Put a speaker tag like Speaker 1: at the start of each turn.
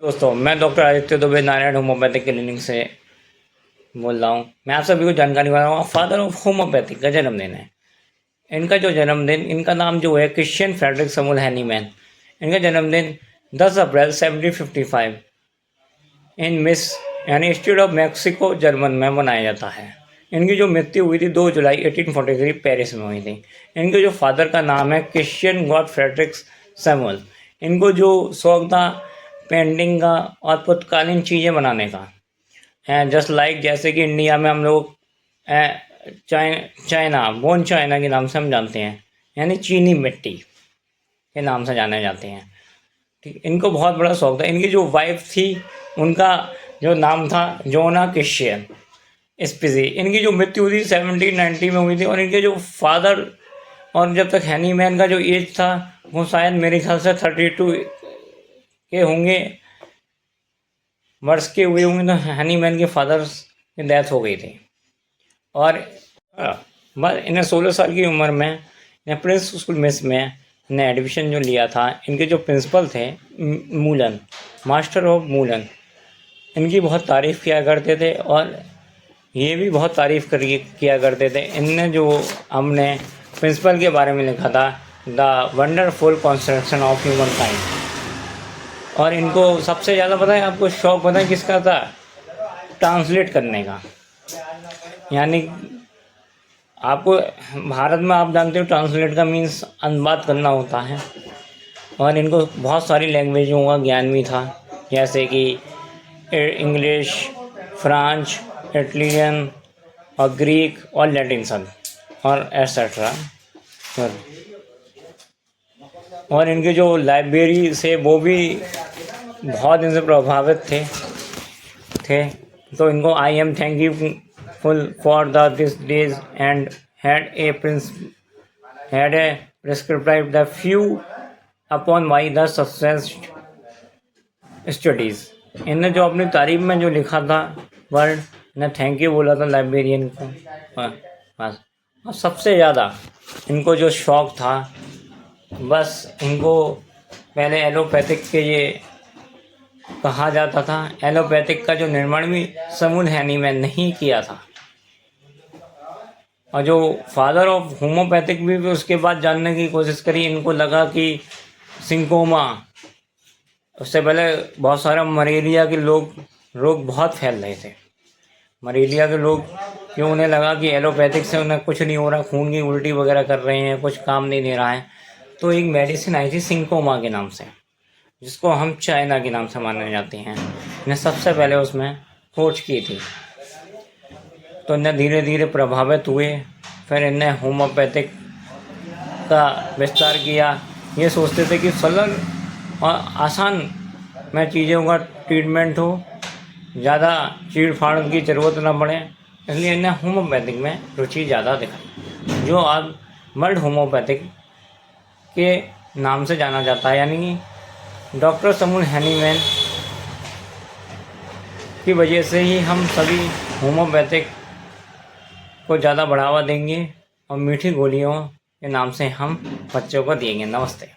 Speaker 1: दोस्तों, मैं doctor Aditya Dubey Narayan homeopathic clinic से बोल रहा हूँ। मैं आप सभी को जानकारी दे रहा हूँ। फादर ऑफ होम्योपैथिक का जन्मदिन है। इनका जो जन्मदिन, इनका नाम जो है क्रिश्चियन फ्रेडरिक सैमुअल हैनीमैन। इनका जन्मदिन 10 अप्रैल 1755 इन मिस यानी स्टेट ऑफ मैक्सिको जर्मन में मनाया जाता है। इनकी जो मृत्यु हुई थी 2 जुलाई 1843 पेरिस में हुई थी। इनके जो फादर का नाम है क्रिश्चियन गॉड फ्रेडरिक सैमुअल। इनको जो शौक था पेंटिंग का और पुर्तकालीन चीज़ें बनाने का है। जस्ट लाइक जैसे कि इंडिया में हम लोग चाइना बोन चाइना के नाम से हम जानते हैं, यानी चीनी मिट्टी के नाम से जाने जाते हैं। ठीक, इनको बहुत बड़ा शौक था। इनकी जो वाइफ थी उनका जो नाम था जोना क्रिश्चियन स्पीसी। इनकी जो मृत्यु हुई थी 1790 में हुई थी। और इनके जो फादर और जब तक हैनीमैन का जो एज था वो शायद मेरे ख्याल से 32 के होंगे, वर्ष के हुए होंगे। तो हैनीमैन के फादर की डेथ हो गई थी। और बस इन्हें 16 साल की उम्र में इन्हें प्रिंस स्कूल मिस में इन्हें एडमिशन जो लिया था। इनके जो प्रिंसिपल थे मूलन, मास्टर ऑफ मूलन, इनकी बहुत तारीफ़ किया करते थे और ये भी बहुत तारीफ़ किया करते थे। इनने जो हमने प्रिंसिपल के बारे में लिखा था, the wonderful construction of human kind. और इनको सबसे ज़्यादा पता है आपको शौक पता है किसका था? ट्रांसलेट करने का। यानी आपको भारत में आप जानते हो ट्रांसलेट का मीन्स अनुवाद करना होता है। और इनको बहुत सारी लैंग्वेजों का ज्ञान भी था, जैसे कि इंग्लिश, फ्रेंच, इटालियन और ग्रीक और लैटिन सब और एटसेट्रा। और इनके जो लाइब्रेरी से वो भी बहुत इनसे प्रभावित थे। तो इनको I am thankful for this days and had a prescribed the few upon my the successful studies. इन्हें जो अपनी तारीफ में जो लिखा था वर्ड, ने थैंक यू बोला था लाइब्रेरियन को बस। और सबसे ज़्यादा इनको जो शौक़ था, बस इनको पहले एलोपैथिक के ये कहा जाता था। एलोपैथिक का जो निर्माण भी सैमुअल हैनीमैन ने ही किया था। और जो फादर ऑफ होम्योपैथिक भी उसके बाद जानने की कोशिश करी। इनको लगा कि सिंकोमा, उससे पहले बहुत सारा मलेरिया के रोग बहुत फैल रहे थे। मलेरिया के लोग क्यों, उन्हें लगा कि एलोपैथिक से उन्हें कुछ नहीं हो रहा, खून की उल्टी वगैरह कर रहे हैं, कुछ काम नहीं दे रहा है। तो एक मेडिसिन आई थी सिंकोमा के नाम से, जिसको हम चाइना के नाम से माने जाते हैं। इन्हें सबसे पहले उसमें खोज की थी। तो इन्हें धीरे धीरे प्रभावित हुए। फिर इन्हें होम्योपैथिक का विस्तार किया। ये सोचते थे कि सरल और आसान में चीज़ों का ट्रीटमेंट हो, ज़्यादा चीड़ फाड़ की ज़रूरत ना पड़े, इसलिए इन्हें होम्योपैथिक में रुचि ज़्यादा दिखाई, जो आज वर्ल्ड होम्योपैथिक के नाम से जाना जाता है। यानी कि डॉक्टर सैमुअल हैनीमैन की वजह से ही हम सभी होम्योपैथिक को ज़्यादा बढ़ावा देंगे और मीठी गोलियों के नाम से हम बच्चों को देंगे। नमस्ते।